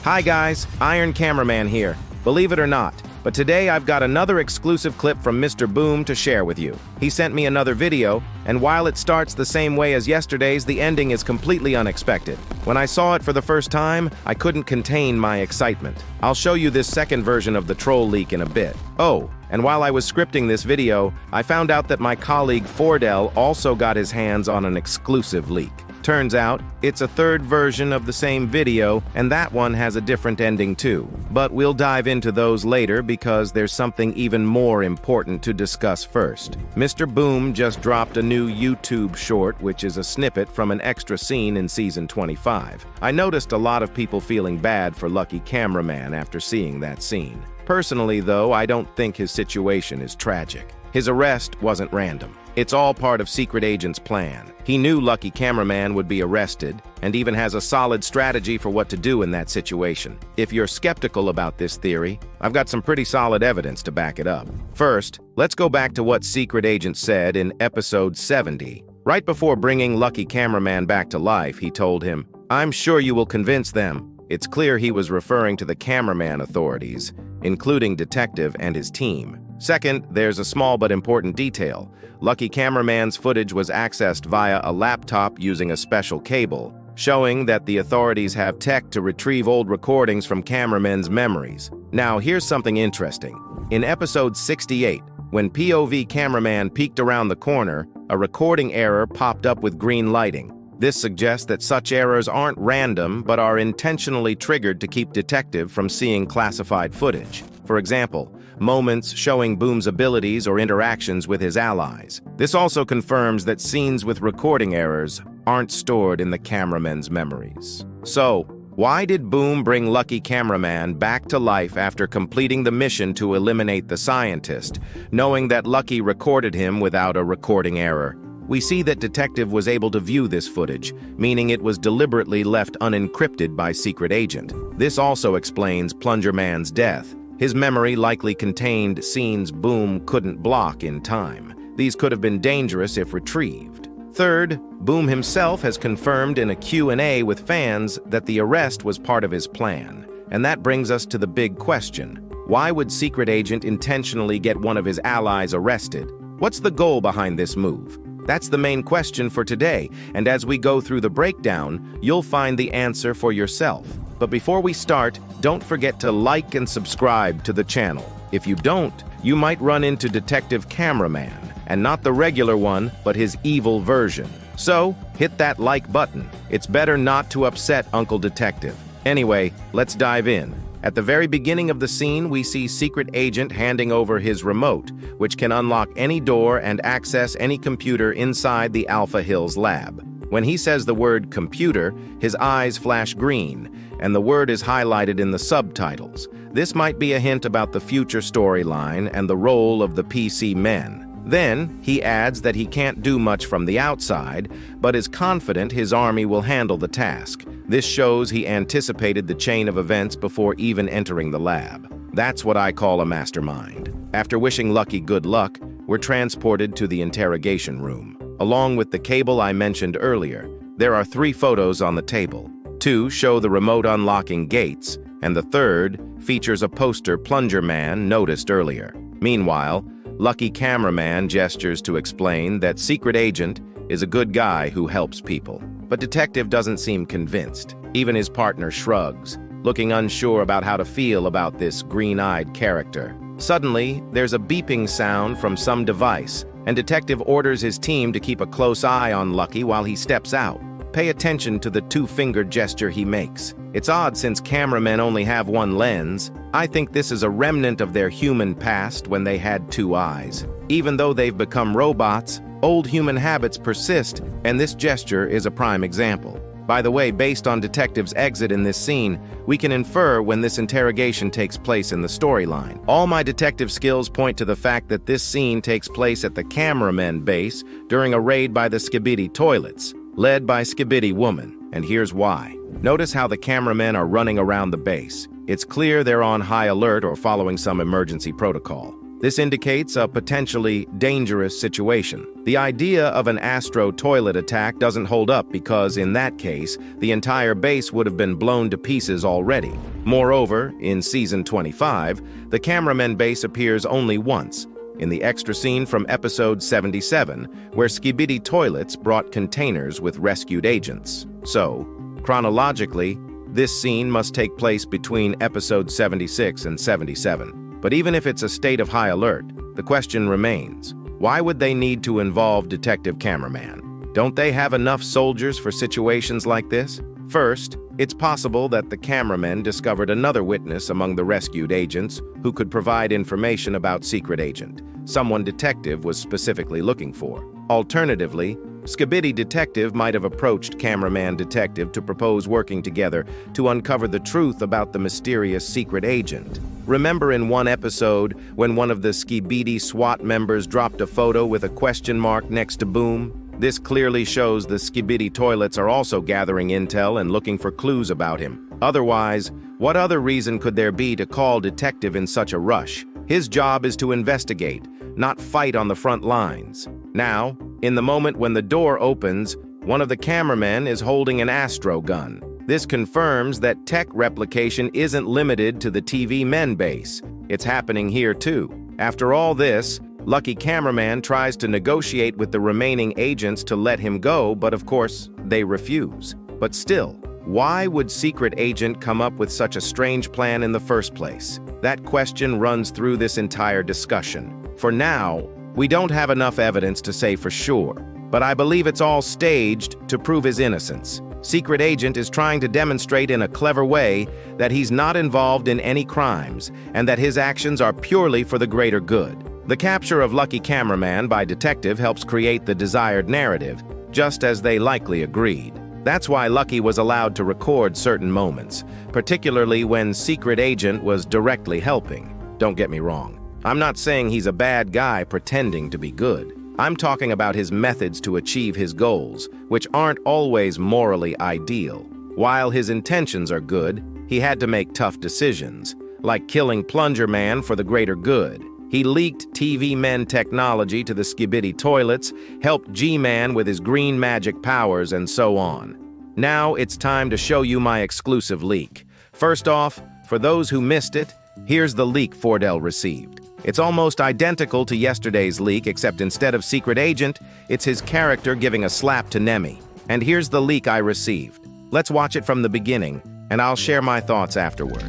Hi guys, Iron Cameraman here. Believe it or not, but today I've got another exclusive clip from Mr. Boom to share with you. He sent me another video, and while it starts the same way as yesterday's, the ending is completely unexpected. When I saw it for the first time, I couldn't contain my excitement. I'll show you this second version of the troll leak in a bit. Oh, and while I was scripting this video, I found out that my colleague Fordell also got his hands on an exclusive leak. Turns out, it's a third version of the same video, and that one has a different ending too. But we'll dive into those later because there's something even more important to discuss first. Mr. Boom just dropped a new YouTube short, which is a snippet from an extra scene in Season 25. I noticed a lot of people feeling bad for Lucky Cameraman after seeing that scene. Personally, though, I don't think his situation is tragic. His arrest wasn't random. It's all part of Secret Agent's plan. He knew Lucky Cameraman would be arrested, and even has a solid strategy for what to do in that situation. If you're skeptical about this theory, I've got some pretty solid evidence to back it up. First, let's go back to what Secret Agent said in episode 70. Right before bringing Lucky Cameraman back to life, he told him, "I'm sure you will convince them." It's clear he was referring to the cameraman authorities, including Detective and his team. Second, there's a small but important detail. Lucky Cameraman's footage was accessed via a laptop using a special cable, showing that the authorities have tech to retrieve old recordings from cameramen's memories. Now, here's something interesting. In episode 68, when POV cameraman peeked around the corner, a recording error popped up with green lighting. This suggests that such errors aren't random, but are intentionally triggered to keep Detective from seeing classified footage. For example, moments showing Boom's abilities or interactions with his allies. This also confirms that scenes with recording errors aren't stored in the cameraman's memories. So, why did Boom bring Lucky Cameraman back to life after completing the mission to eliminate the scientist, knowing that Lucky recorded him without a recording error? We see that Detective was able to view this footage, meaning it was deliberately left unencrypted by Secret Agent. This also explains Plunger Man's death. His memory likely contained scenes Boom couldn't block in time. These could have been dangerous if retrieved. Third, Boom himself has confirmed in a Q&A with fans that the arrest was part of his plan. And that brings us to the big question. Why would Secret Agent intentionally get one of his allies arrested? What's the goal behind this move? That's the main question for today, and as we go through the breakdown, you'll find the answer for yourself. But before we start, don't forget to like and subscribe to the channel. If you don't, you might run into Detective Cameraman, and not the regular one, but his evil version. So, hit that like button. It's better not to upset Uncle Detective. Anyway, let's dive in. At the very beginning of the scene, we see Secret Agent handing over his remote, which can unlock any door and access any computer inside the Alpha Hills lab. When he says the word computer, his eyes flash green, and the word is highlighted in the subtitles. This might be a hint about the future storyline and the role of the PC men. Then, he adds that he can't do much from the outside, but is confident his army will handle the task. This shows he anticipated the chain of events before even entering the lab. That's what I call a mastermind. After wishing Lucky good luck, we're transported to the interrogation room. Along with the cable I mentioned earlier, there are 3 photos on the table. 2 show the remote unlocking gates, and the third features a poster Plunger Man noticed earlier. Meanwhile, Lucky Cameraman gestures to explain that Secret Agent is a good guy who helps people. But Detective doesn't seem convinced. Even his partner shrugs, looking unsure about how to feel about this green-eyed character. Suddenly, there's a beeping sound from some device, and Detective orders his team to keep a close eye on Lucky while he steps out. Pay attention to the 2-finger gesture he makes. It's odd since cameramen only have one lens. I think this is a remnant of their human past when they had 2 eyes. Even though they've become robots, old human habits persist, and this gesture is a prime example. By the way, based on Detective's exit in this scene, we can infer when this interrogation takes place in the storyline. All my detective skills point to the fact that this scene takes place at the cameraman base during a raid by the Skibidi toilets, led by Skibidi woman, and here's why. Notice how the cameramen are running around the base. It's clear they're on high alert or following some emergency protocol. This indicates a potentially dangerous situation. The idea of an Astro toilet attack doesn't hold up because, in that case, the entire base would have been blown to pieces already. Moreover, in Season 25, the Cameraman base appears only once, in the extra scene from episode 77, where Skibidi toilets brought containers with rescued agents. So, chronologically, this scene must take place between episode 76 and 77. But even if it's a state of high alert, the question remains, why would they need to involve Detective Cameraman? Don't they have enough soldiers for situations like this? First, it's possible that the cameraman discovered another witness among the rescued agents who could provide information about Secret Agent, someone Detective was specifically looking for. Alternatively, Skibidi Detective might have approached Cameraman Detective to propose working together to uncover the truth about the mysterious Secret Agent. Remember in one episode when one of the Skibidi SWAT members dropped a photo with a question mark next to Boom? This clearly shows the Skibidi toilets are also gathering intel and looking for clues about him. Otherwise, what other reason could there be to call Detective in such a rush? His job is to investigate, not fight on the front lines. Now, in the moment when the door opens, one of the cameramen is holding an Astro gun. This confirms that tech replication isn't limited to the TV men base. It's happening here too. After all this, Lucky Cameraman tries to negotiate with the remaining agents to let him go, but of course, they refuse. But still, why would Secret Agent come up with such a strange plan in the first place? That question runs through this entire discussion. For now, we don't have enough evidence to say for sure, but I believe it's all staged to prove his innocence. Secret Agent is trying to demonstrate in a clever way that he's not involved in any crimes and that his actions are purely for the greater good. The capture of Lucky Cameraman by Detective helps create the desired narrative, just as they likely agreed. That's why Lucky was allowed to record certain moments, particularly when Secret Agent was directly helping. Don't get me wrong. I'm not saying he's a bad guy pretending to be good. I'm talking about his methods to achieve his goals, which aren't always morally ideal. While his intentions are good, he had to make tough decisions, like killing Plunger Man for the greater good. He leaked TV men technology to the Skibidi toilets, helped G-Man with his green magic powers, and so on. Now it's time to show you my exclusive leak. First off, for those who missed it, here's the leak Fordell received. It's almost identical to yesterday's leak, except instead of Secret Agent, it's his character giving a slap to Nemi. And here's the leak I received. Let's watch it from the beginning, and I'll share my thoughts afterward.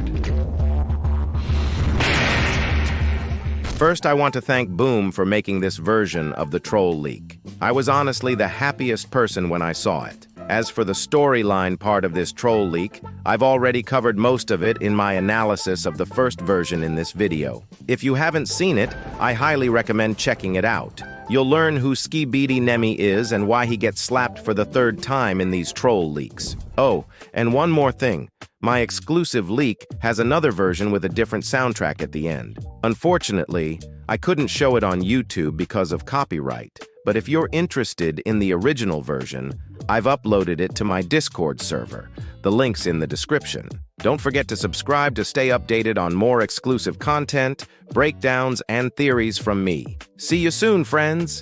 First, I want to thank Boom for making this version of the troll leak. I was honestly the happiest person when I saw it. As for the storyline part of this troll leak, I've already covered most of it in my analysis of the first version in this video. If you haven't seen it, I highly recommend checking it out. You'll learn who Skibidi Nemi is and why he gets slapped for the third time in these troll leaks. Oh, and one more thing. My exclusive leak has another version with a different soundtrack at the end. Unfortunately, I couldn't show it on YouTube because of copyright, but if you're interested in the original version, I've uploaded it to my Discord server. The link's in the description. Don't forget to subscribe to stay updated on more exclusive content, breakdowns, and theories from me. See you soon, friends!